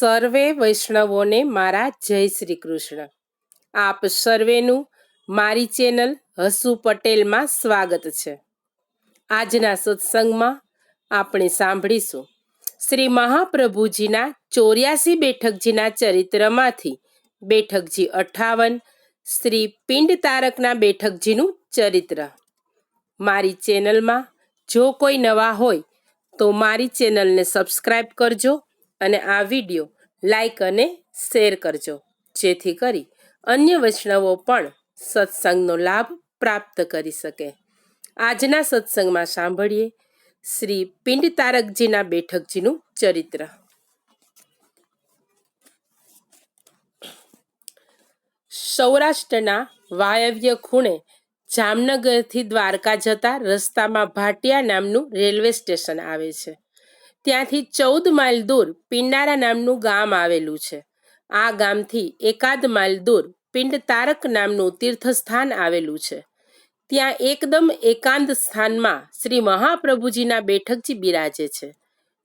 સર્વે વૈષ્ણવોને મારા જય શ્રી કૃષ્ણ. આપ સર્વેનું મારી ચેનલ હસુ પટેલમાં સ્વાગત છે. આજના સત્સંગમાં આપણે સાંભળીશું શ્રી મહાપ્રભુજીના 84 બેઠકજીના ચરિત્રમાંથી બેઠકજી 58 શ્રી પિંડ તારકના બેઠકજીનું ચરિત્ર. મારી ચેનલમાં જો કોઈ નવા હોય તો મારી ચેનલને સબસ્ક્રાઈબ કરજો અને આ વિડીયો લાઈક અને શેર કરજો, જેથી કરી અન્ય વૈષ્ણવો પણ સત્સંગનો લાભ પ્રાપ્ત કરી શકે. આજના સત્સંગમાં સાંભળીએ શ્રી પિંડ તારકજીના બેઠકજીનું ચરિત્ર. સૌરાષ્ટ્રના વાયવ્ય ખૂણે જામનગરથી દ્વારકા જતા રસ્તામાં ભાટિયા નામનું રેલવે સ્ટેશન આવે છે. ત્યાંથી 14 માઇલ દૂર પિંડારા નામનું ગામ આવેલું છે. આ ગામથી એકાદ માઇલ દૂર પિંડ તારક નામનું તીર્થસ્થાન આવેલું છે. ત્યાં એકદમ એકાંત સ્થાનમાં શ્રી મહાપ્રભુજીના બેઠકજી બિરાજે છે.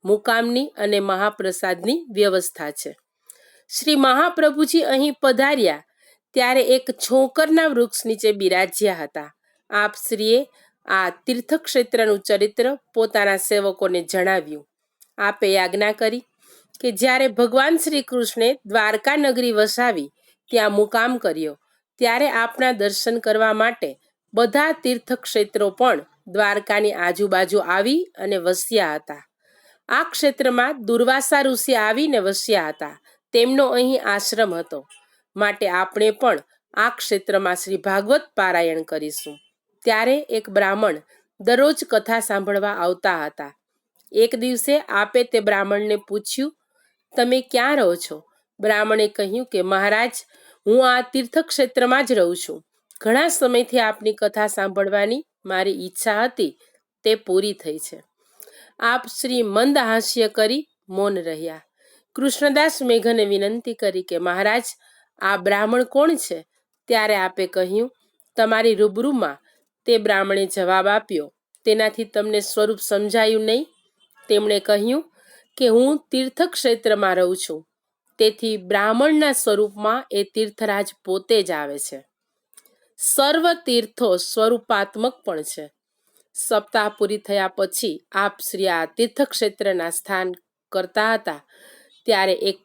મુકામની અને મહાપ્રસાદની વ્યવસ્થા છે. શ્રી મહાપ્રભુજી અહીં પધાર્યા ત્યારે એક છોકરના વૃક્ષ નીચે બિરાજ્યા હતા. આપ શ્રીએ આ તીર્થક્ષેત્રનું ચરિત્ર પોતાના સેવકોને જણાવ્યું. આપે આજ્ઞા કરી કે જ્યારે ભગવાન શ્રી કૃષ્ણે દ્વારકા નગરી વસાવી ત્યાં મુકામ કર્યો ત્યારે આપના દર્શન કરવા માટે બધા તીર્થક્ષેત્રો પણ દ્વારકાની આજુબાજુ આવી અને વસ્યા હતા. આ ક્ષેત્રમાં દુર્વાસા ઋષિ આવીને વસ્યા હતા. તેમનો અહીં આશ્રમ હતો. માટે આપણે પણ આ ક્ષેત્રમાં શ્રી ભાગવત પારાયણ કરીશું. ત્યારે એક બ્રાહ્મણ દરરોજ કથા સાંભળવા આવતા હતા. એક દિવસે આપે તે બ્રાહ્મણને પૂછ્યું, તમે ક્યાં રહો છો? બ્રાહ્મણે કહ્યું કે મહારાજ, હું આ તીર્થક્ષેત્રમાં જ રહું છું. ઘણા સમયથી આપની કથા સાંભળવાની મારી ઈચ્છા હતી, તે પૂરી થઈ છે. આપ શ્રી મંદ હાસ્ય કરી મૌન રહ્યા. કૃષ્ણદાસ મેઘને વિનંતી કરી કે મહારાજ, આ બ્રાહ્મણ કોણ છે? ત્યારે આપે કહ્યું, તમારી રૂબરૂમાં તે બ્રાહ્મણે જવાબ આપ્યો. તેનાથી તમને સ્વરૂપ સમજાયું નહીં? તેમણે કહ્યું કે હું તીર્થક્ષેત્રમાં રહું છું, તેથી બ્રાહ્મણના સ્વરૂપમાં એ તીર્થરાજ પોતે જ આવે છે. સર્વ તીર્થો સ્વરૂપાત્મક પણ છે. સપ્તાહ પૂરી થયા પછી આપ શ્રી આ તીર્થક્ષેત્રના સ્થાન કરતા હતા ત્યારે એક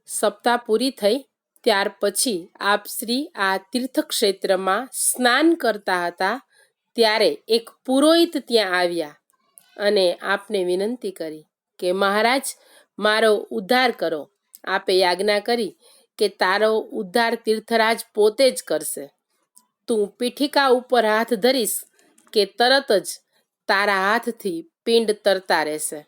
સપ્તાહ પૂરી થઈ ત્યાર પછી આપ શ્રી આ તીર્થક્ષેત્રમાં સ્નાન કરતા હતા ત્યારે એક પુરોહિત ત્યાં આવ્યા અને આપને વિનંતી કરી કે મહારાજ, મારો ઉદ્ધાર કરો. આપે આજ્ઞા કરી કે તારો ઉદ્ધાર તીર્થરાજ પોતે જ કરશે. તું પીઠિકા ઉપર હાથ ધરીશ કે તરત જ તારા હાથથી પિંડ તરતા રહેશે.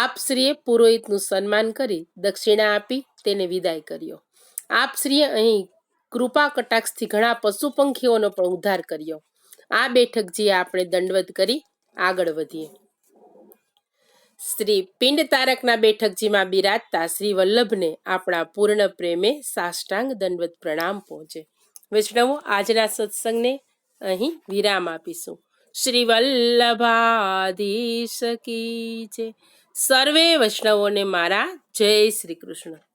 આપ શ્રીએ પુરોહિતનું સન્માન કરી દક્ષિણા આપી તેને વિદાય કર્યો. આપ શ્રીએ અહીં કૃપા કટાક્ષથી ઘણા પશુ પંખીઓનો પણ ઉદ્ધાર કર્યો. આ બેઠકજીએ આપણે દંડવત કરી આગળ વધીએ. શ્રી પિંડ તારકના બેઠકજીમાં બિરાજતા શ્રી વલ્લભને આપણા પૂર્ણ પ્રેમે સાષ્ટાંગ દંડવત પ્રણામ પહોંચે. વૈષ્ણવો, આજના સત્સંગને અહીં વિરામ આપીશું. શ્રી વલ્લભાધીશ કી જય. સર્વે વૈષ્ણવોને મારા જય શ્રી કૃષ્ણ.